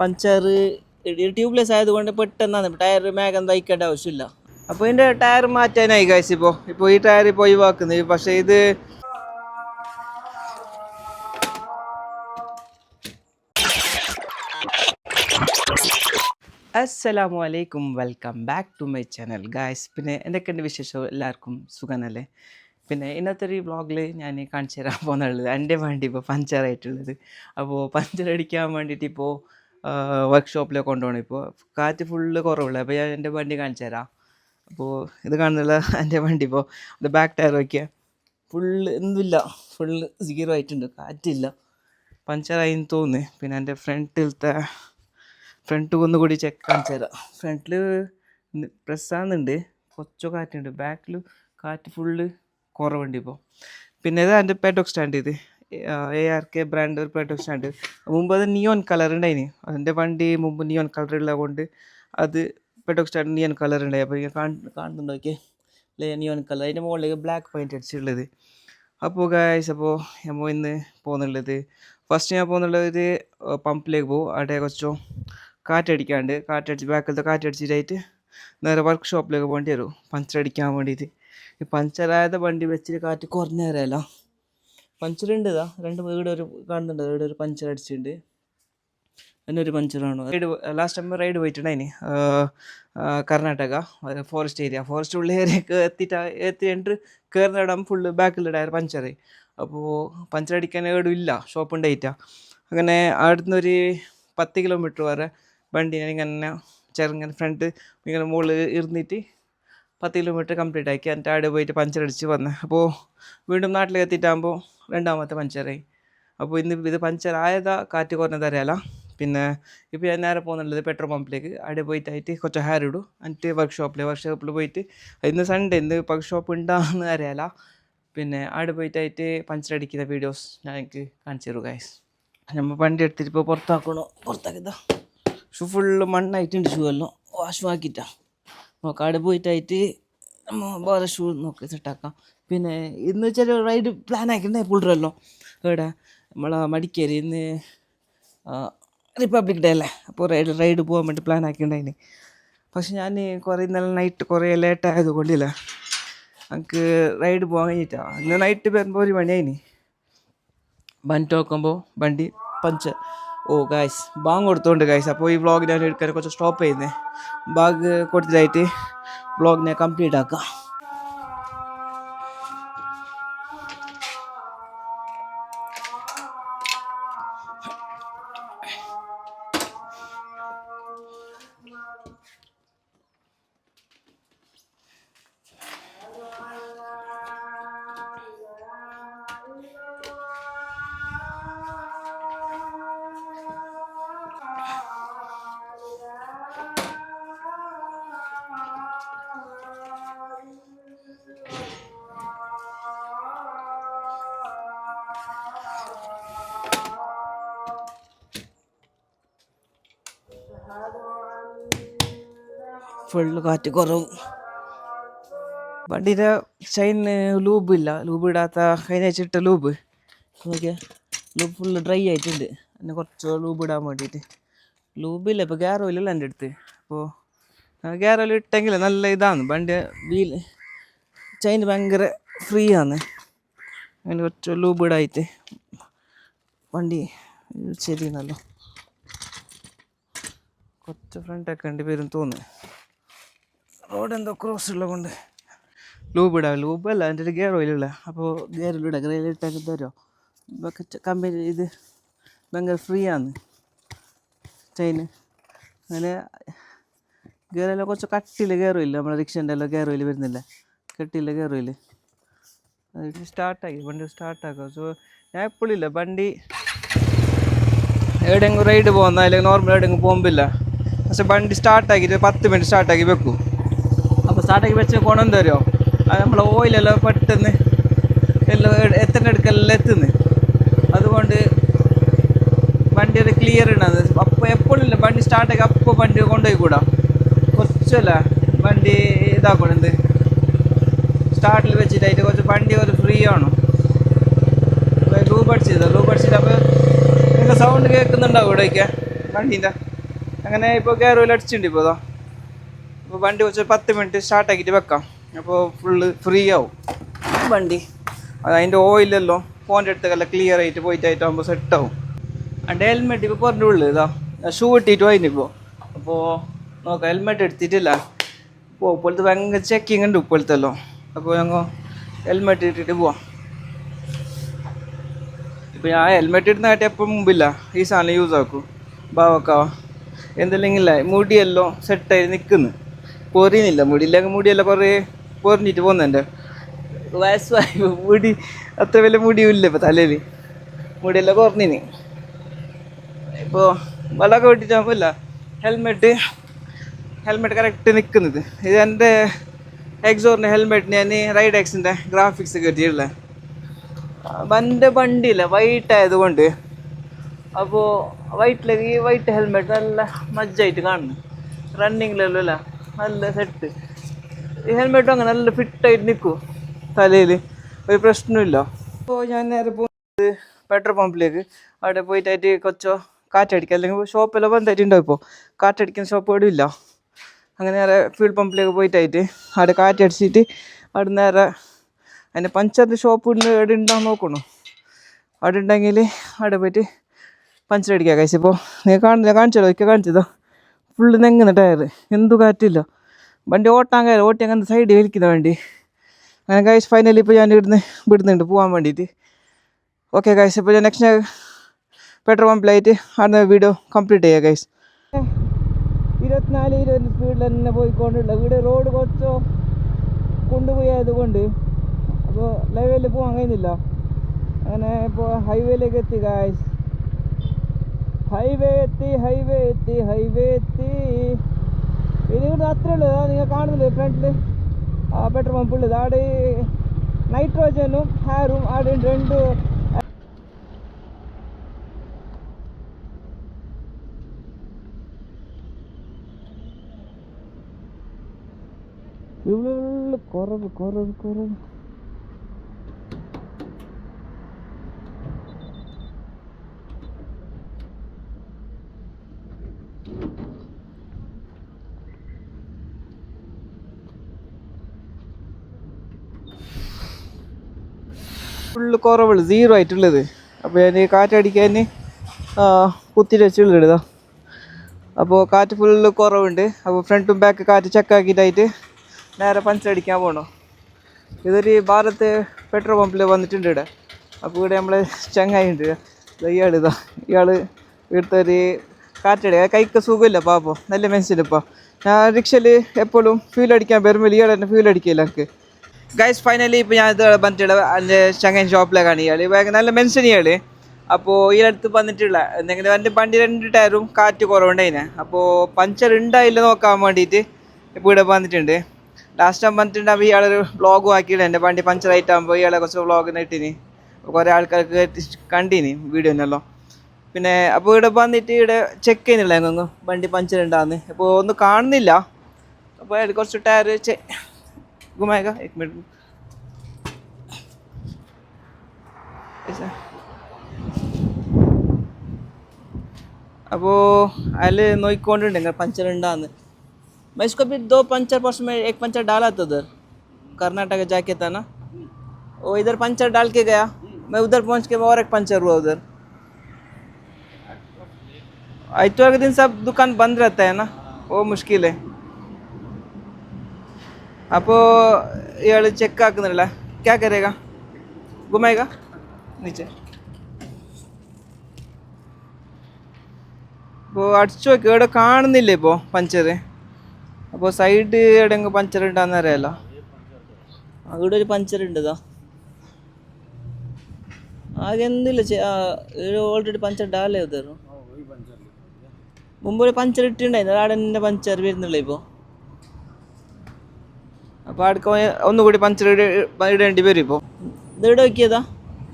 Puncture tubeless ആയതുകൊണ്ട് പെട്ടെന്നാണ് tyre മേഘം തയ്ക്കേണ്ട ആവശ്യമില്ല. അപ്പോൾ ഇതിൻ്റെ ടയർ മാറ്റാനായി ഗൈസ്. ഇപ്പോൾ ഈ ടയർ ഇപ്പോൾ ഒഴിവാക്കുന്നത്. പക്ഷേ ഇത് അസ്സലാമു അലൈക്കും, welcome back to my channel guys. പിന്നെ എന്തൊക്കെയുണ്ട് വിശേഷം? എല്ലാവർക്കും സുഖമല്ലേ? പിന്നെ ഇന്നത്തെ ഒരു വ്ളോഗിൽ ഞാൻ കാണിച്ചു തരാൻ പോകുന്നുള്ളത് എൻ്റെ വണ്ടി ഇപ്പോൾ പഞ്ചറായിട്ടുള്ളത്. അപ്പോൾ പഞ്ചർ അടിക്കാൻ വേണ്ടിയിട്ട് ഇപ്പോൾ വർക്ക്ഷോപ്പിലേക്ക് കൊണ്ടുപോകണം. ഇപ്പോൾ കാറ്റ് ഫുള്ള് കുറവുള്ളത്. അപ്പോൾ ഞാൻ എൻ്റെ വണ്ടി കാണിച്ചു തരാം. അപ്പോൾ ഇത് കാണുന്നുള്ള എൻ്റെ വണ്ടി. ഇപ്പോൾ അത് ബാക്ക് ടയർ വയ്ക്കുക ഫുള്ള് എന്തില്ല, ഫുള്ള് 0 ആയിട്ടുണ്ട്, കാറ്റില്ല, പഞ്ചറായിന്ന് തോന്നുന്നു. പിന്നെ എൻ്റെ ഫ്രണ്ട് ഒന്നുകൂടി ചെക്ക് കാണിച്ചു തരാം. ഫ്രണ്ടിൽ പ്രസ്സാകുന്നുണ്ട്, കുറച്ച് കാറ്റുണ്ട്, ബാക്കിൽ കാറ്റ് ഫുള്ള് കുറവുണ്ട് ഇപ്പോൾ. പിന്നെ ഇത് എൻ്റെ പെഡോക്ക് സ്റ്റാൻഡ്. ഇത് ARK ബ്രാൻഡ് ഒരു പെഡോക്ക് സ്റ്റാൻഡ്. മുമ്പ് അത് നിയോൺ കളർ ഉണ്ടായിന്. അതിൻ്റെ വണ്ടി മുമ്പ് നിയോൺ കളർ ഉള്ളത് കൊണ്ട് അത് പെഡോക്ക് സ്റ്റാൻഡ് നിയോൺ കളർ ഉണ്ടായി. അപ്പോൾ കാണുന്നുണ്ടോ? ഓക്കെ, നിയോൺ കളർ, അതിൻ്റെ മുകളിലേക്ക് ബ്ലാക്ക് പെയിൻറ്റ് അടിച്ചിട്ടുള്ളത്. അപ്പോൾ ഗായ്സ്, അപ്പോൾ നമ്മൾ ഇന്ന് പോകുന്നുള്ളത്, ഫസ്റ്റ് ഞാൻ പോകുന്നുള്ളത് പമ്പിലേക്ക് പോകും. അവിടെ കുറച്ചോ കാറ്റടിച്ച് ബാക്കിലത്തെ കാറ്റടിച്ചിട്ടായിട്ട് നേരെ വർക്ക്ഷോപ്പിലേക്ക് പോകേണ്ടി വരും പഞ്ചർ അടിക്കാൻ വേണ്ടിയിട്ട്. ഈ പഞ്ചറായത് വണ്ടി വെച്ചിട്ട് കാറ്റ് കുറഞ്ഞ നേരമല്ല, പഞ്ചറുണ്ട്. ഇതാ ഇവിടെ ഒരു കാണുന്നുണ്ട്, ഇവിടെ ഒരു പഞ്ചർ അടിച്ചിട്ടുണ്ട്. എന്നൊരു പഞ്ചറാണോ? ലാസ്റ്റ് ടൈം റൈഡ് പോയിട്ടുണ്ടായിന് കർണാടക ഫോറസ്റ്റ് ഉള്ള ഏരിയക്ക് എത്തി എൻട്രി കയറുന്ന ഇടം ഫുള്ള് ബാക്കിലുള്ള ടയർ പഞ്ചറായി. അപ്പോൾ പഞ്ചർ അടിക്കാൻ എവിടെയും ഇല്ല, ഷോപ്പ് ഉണ്ടായിട്ടാണ്. അങ്ങനെ അവിടുന്ന് ഒരു 10 കിലോമീറ്റർ വരെ വണ്ടി ഇങ്ങനെ ചെറുങ്ങനെ ഫ്രണ്ട് ഇങ്ങനെ മുകളിൽ ഇരുന്നിട്ട് 10 കിലോമീറ്റർ കംപ്ലീറ്റ് ആക്കി എന്നിട്ട് അവിടെ പോയിട്ട് പഞ്ചർ അടിച്ച് വന്നത്. അപ്പോൾ വീണ്ടും നാട്ടിലേക്ക് എത്തിയിട്ടാകുമ്പോൾ രണ്ടാമത്തെ പഞ്ചറായി. അപ്പോൾ ഇത് പഞ്ചർ ആയതാ കാറ്റ് കുറഞ്ഞതറിയാല. പിന്നെ ഇപ്പോൾ ഞാൻ നേരെ പോകുന്നുള്ളത് പെട്രോൾ പമ്പിലേക്ക്. അവിടെ പോയിട്ടായിട്ട് കുറച്ച് ഹെയർ ഇടും, എന്നിട്ട് വർക്ക്ഷോപ്പിൽ പോയിട്ട് ഇന്ന് സൺഡേ ഇന്ന് വർക്ക്ഷോപ്പ് ഉണ്ടാകുന്ന അറിയാല. പിന്നെ അവിടെ പോയിട്ടായിട്ട് പഞ്ചർ അടിക്കുന്ന വീഡിയോസ് ഞാൻ എനിക്ക് കാണിച്ചു തരും ഗൈസ്. നമ്മൾ വണ്ടി എടുത്തിട്ട് ഇപ്പോൾ പുറത്താക്കിയതാ. ഷൂ ഫുള്ള് മണ്ണായിട്ടുണ്ട്, ഷൂ എല്ലാം വാഷ് ആക്കിയിട്ടാണ്. നോക്കാം അവിടെ പോയിട്ടായിട്ട് വേറെ ഷൂ നോക്കി സെറ്റാക്കാം. പിന്നെ ഇന്ന് ചെറിയ റൈഡ് പ്ലാൻ ആക്കിയിട്ടുണ്ടായി പുള്ളറല്ലോ ഇവിടെ നമ്മളെ മടിക്കേരി. ഇന്ന് റിപ്പബ്ലിക് ഡേ അല്ലേ, അപ്പോൾ റൈഡ് പോകാൻ വേണ്ടി പ്ലാൻ ആക്കിയിട്ടുണ്ടായിന്. പക്ഷെ ഞാൻ ഇന്നലെ നൈറ്റ് കുറേ ലേറ്റ് ആയതുകൊണ്ടില്ല എനിക്ക് റൈഡ് പോകാൻ കഴിഞ്ഞിട്ടാണ്. ഇന്ന് നൈറ്റ് വരുമ്പോൾ 1 മണിയായിന്. വണ്ടി നോക്കുമ്പോൾ വണ്ടി പഞ്ചർ. ഓ ഗായ്സ്, ബാങ്ക് കൊടുത്തോണ്ട് ഗായ്സ്. അപ്പോൾ ഈ വ്ളോഗ് ഞാൻ എടുക്കാൻ കുറച്ച് സ്റ്റോപ്പ് ചെയ്യുന്നത്. ബാഗ് കൊടുത്തതായിട്ട് വ്ളോഗിനെ കംപ്ലീറ്റ് ആക്കാം. ഫുള്ള് കാറ്റ് കുറവ്. വണ്ടിയുടെ ചൈന് ലൂബില്ല, ലൂബ് ഇടാത്ത കഴിഞ്ഞ വെച്ചിട്ട് ലൂബ് നോക്കിയാൽ ലൂബ് ഫുള്ള് ഡ്രൈ ആയിട്ടുണ്ട്. പിന്നെ കുറച്ച് ലൂബ് ഇടാൻ വേണ്ടിയിട്ട് ലൂബില്ല. ഇപ്പോൾ ഗിയർ ഓയിലല്ല എൻ്റെ അടുത്ത്. അപ്പോൾ ഗിയർ ഓയിൽ ഇട്ടെങ്കിൽ നല്ല ഇതാണ് വണ്ടി. ചൈന് ഭയങ്കര ഫ്രീ ആണ്. അങ്ങനെ കുറച്ച് ലൂബ് ഇടായിട്ട് വണ്ടി ശരിയെന്നല്ലോ. കുറച്ച് ഫ്രണ്ടൊക്കെ ഉണ്ട് വരും തോന്നുന്നു. റോഡ് എന്തോ ക്രോസ് ഉള്ളത് കൊണ്ട് ലൂബല്ല എൻ്റെ ഒരു ഗിയർ ഓയിലുള്ള. അപ്പോൾ ഗിയറിലിടാം, ഗിയറിലിട്ടൊക്കെ തരുമോ ബക്കറ്റ് കമ്പനി. ഇത് ഭയങ്കര ഫ്രീ ആണ് ചൈന്. അങ്ങനെ ഗിയറെല്ലാം കുറച്ച് കട്ടിയില്ല ഗിയർ ഓയിൽ, നമ്മുടെ റിക്ഷൻ്റെ എല്ലാം ഗിയർ ഓയിൽ വരുന്നില്ല, കട്ടിയില്ല ഗിയർ ഓയിൽ. അത് സ്റ്റാർട്ടാക്കി വണ്ടി സ്റ്റാർട്ടാക്കുക. സോ ഞാൻ എപ്പോഴില്ല വണ്ടി എവിടെയെങ്കിലും റൈഡ് പോകുന്ന അല്ലെങ്കിൽ നോർമൽ എവിടെയെങ്കിലും പോകുമ്പില്ല. പക്ഷെ വണ്ടി സ്റ്റാർട്ടാക്കിയിട്ട് 10 മിനിറ്റ് സ്റ്റാർട്ടാക്കി വെക്കും. അപ്പോൾ സ്റ്റാർട്ടാക്കി വെച്ച് ഗുണം തരുമോ, അത് നമ്മൾ ഓയിലെല്ലാം പെട്ടെന്ന് എല്ലാം എത്തേണ്ട അടുക്കെല്ലാം എത്തുന്നു. അതുകൊണ്ട് വണ്ടി ഒരു ക്ലിയർ ഉണ്ടാകുന്നത്. അപ്പോൾ എപ്പോഴില്ല വണ്ടി സ്റ്റാർട്ടാക്കി അപ്പോൾ വണ്ടി കൊണ്ടുപോയിക്കൂടാ. കുറച്ചല്ല വണ്ടി ഇതാക്കണം, എന്ത് സ്റ്റാർട്ടിൽ വെച്ചിട്ടായിട്ട് കുറച്ച് വണ്ടി ഒരു ഫ്രീ ആണ്. ലൂബ് അടിച്ചിട്ട് അപ്പോൾ നിങ്ങൾക്ക് സൗണ്ട് കേൾക്കുന്നുണ്ടാവും ഇവിടേക്ക് വണ്ടീൻ്റെ. അങ്ങനെ ഇപ്പോൾ ഗിയർ ഓയിൽ അടിച്ചിട്ടുണ്ട് ഇപ്പോൾ ഇതാ. അപ്പോൾ വണ്ടി കുറച്ച് 10 മിനിറ്റ് സ്റ്റാർട്ടാക്കിയിട്ട് വെക്കാം. അപ്പോൾ ഫുള്ള് ഫ്രീ ആവും വണ്ടി. അത് അതിൻ്റെ ഓയിലല്ലോ ഫോണിൻ്റെ അടുത്തൊക്കെ ക്ലിയർ ആയിട്ട് പോയിട്ടായിട്ടാകുമ്പോൾ സെറ്റാവും. എൻ്റെ ഹെൽമെറ്റ് ഇപ്പോൾ പറഞ്ഞുള്ളൂ ഇതാ. ഷൂ ഇട്ടിട്ട് പോയിനിപ്പോൾ. അപ്പോൾ നോക്കാം, ഹെൽമെറ്റ് എടുത്തിട്ടില്ല. ഇപ്പോൾ ഇപ്പോഴത്തെ ഭയങ്കര ചെക്കിങ് ഉണ്ട് ഇപ്പോഴത്തെല്ലോ. അപ്പോൾ ഞങ്ങൾ ഹെൽമെറ്റ് ഇട്ടിട്ട് പോവാം. ഇപ്പോൾ ഞാൻ ഹെൽമെറ്റ് ഇടുന്നതായിട്ട് എപ്പോൾ മുമ്പില്ല ഈ സാധനം യൂസ് ആക്കും. ബാവക്കാ എന്തെങ്കിലില്ല മുടിയെല്ലാം സെറ്റായി നിൽക്കുന്നു. പൊറിയുന്നില്ല മുടിയില്ലെങ്കിൽ മുടിയെല്ലാം കുറേ പൊറിഞ്ഞിട്ട് പോകുന്നുണ്ട്. വയസ്സായി മുടി അത്ര വലിയ മുടിയും ഇപ്പോൾ തലയിൽ. മുടിയെല്ലാം കുറഞ്ഞിന്. ഇപ്പോൾ വളമൊക്കെ വെട്ടിട്ടാകുമ്പോല്ല ഹെൽമെറ്റ് കറക്റ്റ് നിൽക്കുന്നത്. ഇത് എൻ്റെ എക്സോറിൻ്റെ ഹെൽമെറ്റ് ഞാൻ റൈഡ് എക്സിൻ്റെ ഗ്രാഫിക്സ് കയറ്റിയിട്ടുള്ളത്. എൻ്റെ വണ്ടിയില്ല വൈറ്റ് ആയതുകൊണ്ട്. അപ്പോൾ വൈറ്റിലേക്ക് ഈ വൈറ്റ് ഹെൽമെറ്റ് നല്ല മജ്ജായിട്ട് കാണുന്നു. റണ്ണിങ്ങിലെല്ലാം അല്ല നല്ല സെറ്റ്. ഈ ഹെൽമെറ്റും അങ്ങനെ നല്ല ഫിറ്റായിട്ട് നിൽക്കും തലയിൽ, ഒരു പ്രശ്നമില്ല. അപ്പോൾ ഞാൻ നേരെ പോകുന്നത് പെട്രോൾ പമ്പിലേക്ക്. അവിടെ പോയിട്ടായിട്ട് കൊച്ചോ കാറ്റടിക്കുക, അല്ലെങ്കിൽ ഷോപ്പെല്ലാം ബന്ധമായിട്ടുണ്ടാവും. ഇപ്പോൾ കാറ്റടിക്കുന്ന ഷോപ്പ് എവിടെ ഇല്ല. അങ്ങനെ നേരെ ഫ്യൂൾ പമ്പിലേക്ക് പോയിട്ടായിട്ട് അവിടെ കാറ്റടിച്ചിട്ട് അവിടെ നേരെ അതിൻ്റെ പഞ്ചറിൻ്റെ ഷോപ്പ് എവിടെ ഉണ്ടാകും നോക്കണം. അവിടെ ഉണ്ടെങ്കിൽ അവിടെ പോയിട്ട് പഞ്ചർ അടിക്കുക കഴിച്ച്. ഇപ്പോൾ നീ കാണിച്ചല്ലോ, ഒക്കെ കാണിച്ചതോ ഫുള്ള് നെങ്ങുന്ന ടയർ, എന്തു കാറ്റില്ല. വണ്ടി ഓട്ടാൻ കയറി ഓട്ടി അങ്ങനെ സൈഡ് വലിക്കുന്ന വണ്ടി. അങ്ങനെ കഴിച്ച് ഫൈനലി ഇപ്പോൾ ഞാൻ ഇവിടുന്ന് വിടുന്നുണ്ട് പോകാൻ വേണ്ടിയിട്ട്. ഓക്കെ ഗൈസ്, ഇപ്പോൾ ഞാൻ നെക്സ്റ്റ് പെട്രോൾ പമ്പിലായിട്ട് അവിടെ വീഡിയോ കംപ്ലീറ്റ് ചെയ്യുക ഗൈസ്. 24-20 സ്പീഡിൽ തന്നെ പോയിക്കൊണ്ടുള്ള ഇവിടെ റോഡ് കുറച്ചോ കൊണ്ടുപോയതുകൊണ്ട് അപ്പോൾ ലൈവേയിൽ പോകാൻ കഴിയുന്നില്ല. അങ്ങനെ ഇപ്പോൾ ഹൈവേയിലേക്ക് എത്തി ഗൈസ്. ഹൈവേ എത്തി. ഇനി ഇവിടെ അത്രേ ഉള്ളൂ. നിങ്ങൾ കാണുന്നില്ലേ ഫ്രണ്ടിൽ പെട്രോൾ പമ്പ് ഉള്ളത്. അവിടെ നൈട്രോജനും ഹാറും അവിടെ രണ്ട് കുറവ്. ഫുള്ള് കുറവുള്ളു, 0 ആയിട്ടുള്ളത്. അപ്പോൾ ഞാൻ കാറ്റടിക്കാൻ കുത്തിയിട്ട് വെച്ചുള്ളതാ. അപ്പോൾ കാറ്റ് ഫുള്ള് കുറവുണ്ട്. അപ്പോൾ ഫ്രണ്ടും ബാക്ക് കാറ്റ് ചെക്കാക്കിയിട്ടായിട്ട് നേരെ പഞ്ചറടിക്കാൻ പോകണം. ഇതൊരു ഭാരത് പെട്രോൾ പമ്പിൽ വന്നിട്ടുണ്ട് ഇവിടെ. അപ്പോൾ ഇവിടെ നമ്മളെ ചങ്ങായി ഉണ്ട് ഇയാൾ ഇവിടുത്തെ കാറ്റടി കൈക്ക് സുഖമില്ല പാപ്പോൾ, നല്ല മനസ്സിലിപ്പോൾ. ഞാൻ റിക്ഷയിൽ എപ്പോഴും ഫ്യൂൽ അടിക്കാൻ വരുമ്പോൾ ഇയാൾ തന്നെ ഫ്യൂൽ അടിക്കില്ല എനിക്ക്. ഗൈസ് ഫൈനലി ഇപ്പോൾ ഞാൻ ഇത് വന്നിട്ടുള്ള എൻ്റെ ചങ്ങായി ഷോപ്പിലേക്കാണ്. ഇയാൾ നല്ല മെൻഷൻ ഇയാൾ. അപ്പോൾ ഈ അടുത്ത് വന്നിട്ടുള്ള എന്തെങ്കിലും എൻ്റെ വണ്ടി 2 ടയറും കാറ്റ് കുറവുണ്ടായിനെ. അപ്പോൾ പഞ്ചർ ഉണ്ടായില്ല നോക്കാൻ വേണ്ടിയിട്ട് ഇപ്പോൾ ഇവിടെ വന്നിട്ടുണ്ട്. ലാസ്റ്റ് ടൈം വന്നിട്ടുണ്ടാകുമ്പോൾ ഇയാളൊരു വ്ളോഗും ആക്കിയില്ല. എൻ്റെ വണ്ടി പഞ്ചർ ആയിട്ടാകുമ്പോൾ ഇയാളെ കുറച്ച് വ്ളോഗ് ഇട്ടിന് കുറേ ആൾക്കാർക്ക് കണ്ടിന് വീഡിയോനെല്ലോ. പിന്നെ അപ്പോൾ ഇവിടെ വന്നിട്ട് ഇവിടെ ചെക്ക് ചെയ്യുന്നില്ല എങ്ങും വണ്ടി പഞ്ചർ ഉണ്ടാകുന്നു. അപ്പോൾ ഒന്നും കാണുന്നില്ല. അപ്പോൾ അയാൾ കുറച്ച് ടയർ घुमाएगा 1 मिनट. ऐसा അപ്പോൾ अयाल നോക്കിക്കൊണ്ടുണ്ട് पंचर ഉണ്ടാകുന്നു. मैं इसको भी 2 पंचर परसों में 1 पंचर डाला था उधर कर्नाटक जाके था ना. वो इधर पंचर डाल के गया. मैं उधर पहुंच के और एक पंचर हुआ उधर. इतवार के दिन सब दुकान बंद रहता है ना, वो मुश्किल है. അപ്പോൾ ഇയാൾ ചെക്ക് ആക്കുന്നില്ല. ക്യാ കരേഗാ घुमाएगा नीचे. അപ്പോൾ അടിച്ചു നോക്കി ഇവിടെ കാണുന്നില്ല ഇപ്പോൾ പഞ്ചർ. അപ്പോൾ സൈഡ് എവിടെയെങ്കിലും പഞ്ചർ ഉണ്ടാകുന്ന അറിയാലോ. അവിടെ ഒരു പഞ്ചർ ഉണ്ട്. ഇതാ ആകെ എന്തില്ല ഓൾറെഡി പഞ്ചർ ഡാലേ തരും. മുമ്പ് ഒരു പഞ്ചർ ഇട്ടിട്ടുണ്ടായിരുന്നു, അവിടെ തന്നെ പഞ്ചർ വരുന്നില്ല ഇപ്പോൾ. അപ്പോൾ അടുക്ക ഒന്നുകൂടി പഞ്ചർ ഇടേണ്ടി വരും. ഇപ്പോൾ ഇതിവിടെ നോക്കിയതാ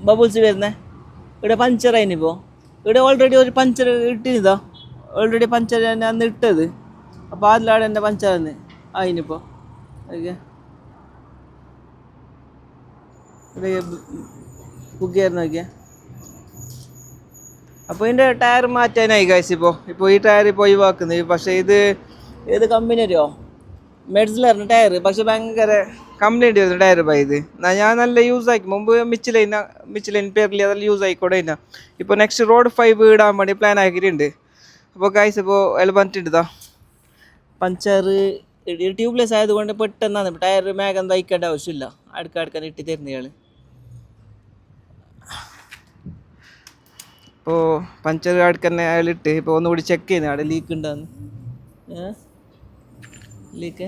ബബിൾസ് വരുന്നത്. ഇവിടെ പഞ്ചർ ആയിനിപ്പോൾ. ഇവിടെ ഓൾറെഡി ഒരു പഞ്ചർ ഇട്ടിരുന്നതാ. ഓൾറെഡി പഞ്ചർ ഞാൻ അന്ന് ഇട്ടത്. അപ്പോൾ അതിലാണ് എൻ്റെ പഞ്ചർ തന്നെ ആയിനിപ്പോൾ. ഓക്കെ ഇവിടെ ബുക്ക് ചെയ്യായിരുന്നു നോക്കിയാൽ. അപ്പോൾ ഇതിൻ്റെ ടയർ മാറ്റാനായി ഗൈസ്. ഇപ്പോൾ ഈ ടയർ ഇപ്പോൾ ഒഴിവാക്കുന്നത്. പക്ഷേ ഇത് ഏത് കമ്പനി അറിയോ? മെഡ്സിലറിന് ടയർ. പക്ഷെ ഭയങ്കര കംപ്ലൈൻറ്റ് വരുന്നു ടയർ പോയി. ഇത് ഞാൻ നല്ല യൂസ് ആക്കി മുമ്പ് മിച്ചിലൈൻ പേരിൽ അതെല്ലാം യൂസ് ആയിക്കോട്ടെ. ഇല്ല ഇപ്പോൾ നെക്സ്റ്റ് റോഡ് 5 ഇടാൻ വേണ്ടി പ്ലാൻ ആക്കിയിട്ടുണ്ട്. അപ്പോൾ ഗൈസ് ഇപ്പോൾ എല്ലാം പറഞ്ഞിട്ടുണ്ട്. പഞ്ചർ ട്യൂബ്ലെസ് ആയതുകൊണ്ട് പെട്ടെന്നാണ് ടയർ മേഘം തയ്ക്കേണ്ട ആവശ്യമില്ല. അടുക്കാൻ ഇട്ട് തരുന്നയാൾ. ഇപ്പോൾ പഞ്ചർ അടുക്കന്നെ അയാളിട്ട് ഇപ്പോൾ ഒന്നുകൂടി ചെക്ക് ചെയ്യുന്നത് അവിടെ ലീക്ക് ഉണ്ടാന്ന്. ലീക്ക്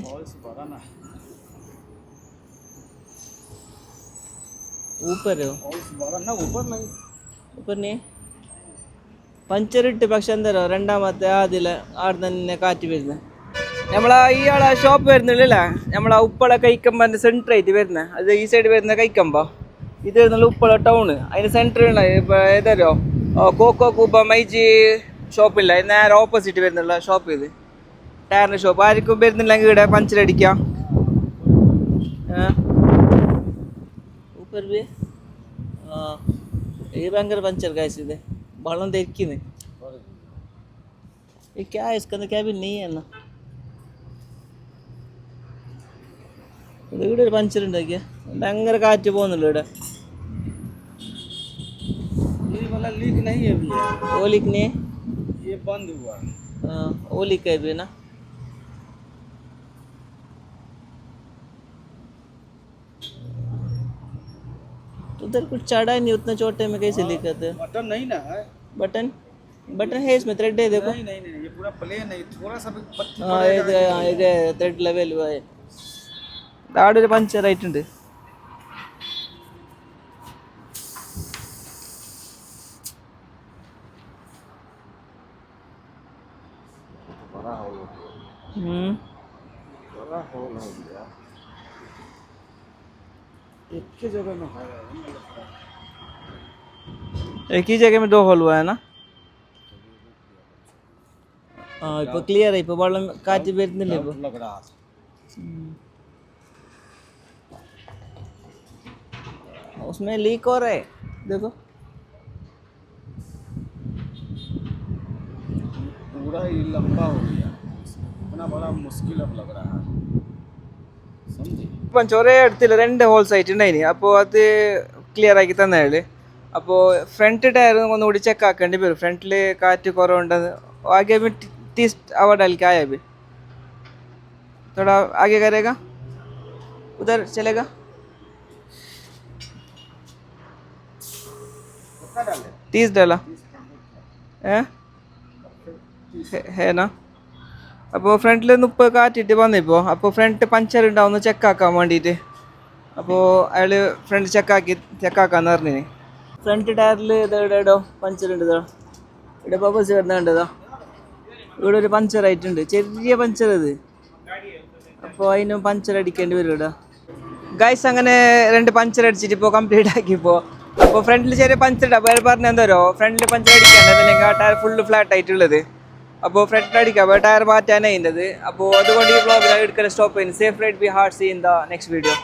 ऊपर हो ऊपर नहीं പഞ്ചർ ഇട്ട്. പക്ഷെ എന്താ രണ്ടാമത്തെ അതിലെ ആടെ തന്നെ കാറ്റ് വരുന്നത്. നമ്മളെ ഇയാളെ ഷോപ്പ് വരുന്നില്ലല്ലേ, നമ്മളെ ഉപ്പള കൈക്കമ്പൻ്റെ സെൻറ്ററായിട്ട് വരുന്നത്. അത് ഈ സൈഡ് വരുന്ന കൈക്കമ്പ. ഇത് വരുന്നുള്ള ഉപ്പള ടൗണ്. അതിന് സെൻറ്ററിലുള്ള ഇപ്പോൾ ഏതാരോ കോക്കോ കൂപ്പ മൈജി ഷോപ്പില്ല, നേരെ ഓപ്പോസിറ്റ് വരുന്നുള്ള ഷോപ്പ്. ഇത് ടയറിൻ്റെ ഷോപ്പ്. ആർക്കും വരുന്നില്ലെങ്കിൽ ഇവിടെ പഞ്ചർ അടിക്കാം. ऊपर भी हाँ ये भयंकर पंचर का इसे बालों देख की नहीं. ये क्या है इसके अंदर? क्या भी नहीं है ना. ഇവിടെ ഒരു പഞ്ചർ ഉണ്ടാക്കിയ ഭയങ്കര കാറ്റ് പോകുന്നുള്ളൂ ഇവിടെ. लीक नहीं है भैया. वो लीक नहीं है, ये बंद हुआ. हाँ वो लीक है भी ना. उधर कुछ चढ़ा ही नहीं, उतना छोटे में कैसे लीक करते हैं? बटन नहीं ना है. बटन है इसमें, थ्रेड है देखो. नहीं ये पूरा प्लेन है, थोड़ा सा भी पत्ती. हाँ ये थ्रेड लेवल हुआ है. അവിടെ ഒരു പഞ്ചർ ആയിട്ടുണ്ട്. एक ही जगह में 2 होल हुआ है ना. हाँ इപ്പൊ ക്ലിയർ ആയി. ഇപ്പൊ വെള്ളം കാറ്റ് വരുന്നില്ല. ഇപ്പൊ उसमें लीक हो रहा है देखो. पूरा ही लंबा हो गया. इतना बड़ा मुश्किल अब लग रहा है. समझे ഒരേ അടുത്തില്ല 2 ഹോൾസ് ആയിട്ടുണ്ടായിനി. അപ്പോൾ അത് ക്ലിയർ ആക്കി തന്നയാൾ. അപ്പോൾ ഫ്രണ്ട് ടയർ ഒന്നുകൂടി ചെക്ക് ആക്കേണ്ടി വരും. ഫ്രണ്ടിൽ കാറ്റ് കുറവുണ്ടെന്ന്. आगे में 30 हवा डाल के आया अभी. थोड़ा आगे करेगा, उधर चलेगा. 30 डाला है ना. അപ്പോൾ ഫ്രണ്ടിൽ നിന്ന് ഇപ്പോൾ കാറ്റിട്ട് വന്നിപ്പോൾ. അപ്പോൾ ഫ്രണ്ട് പഞ്ചർ ഉണ്ടാവുന്ന ചെക്കാക്കാൻ വേണ്ടിയിട്ട്. അപ്പോൾ അയാൾ ഫ്രണ്ട് ചെക്കാക്കാന്ന് പറഞ്ഞിന്. ഫ്രണ്ട് ടയറിൽ ഇതോ പഞ്ചർ ഉണ്ട്. ഇതോ ഇവിടെ ബബിൾസ് വരുന്നുണ്ടോ. ഇവിടെ ഒരു പഞ്ചർ ആയിട്ടുണ്ട്, ചെറിയ പഞ്ചർ ഇത്. അപ്പോൾ അതിന് പഞ്ചർ അടിക്കേണ്ടി വരും ഇവിടെ. ഗൈസ് അങ്ങനെ 2 പഞ്ചർ അടിച്ചിട്ട് ഇപ്പോൾ കംപ്ലീറ്റ് ആക്കിപ്പോൾ. അപ്പോൾ ഫ്രണ്ടിൽ ചെറിയ പഞ്ചർ ഇടാം. വേറെ പറഞ്ഞ എന്തോരോ ഫ്രണ്ടിൽ പഞ്ചർ അടിക്കാണ്ട് അല്ലെങ്കിൽ ആ ടയർ ഫുള്ള് ഫ്ലാറ്റ് ആയിട്ടുള്ളത്. അപ്പോൾ ഫ്രണ്ട് അടിക്കാം, ടയർ മാറ്റാനാണ് അതിൻ്റെത്. അപ്പോൾ അതുകൊണ്ട് ഈ വ്ളോഗ് എടുക്കാൻ സ്റ്റോപ്പ് ചെയ്യുന്നു. Safe ride be hard. See in the next video.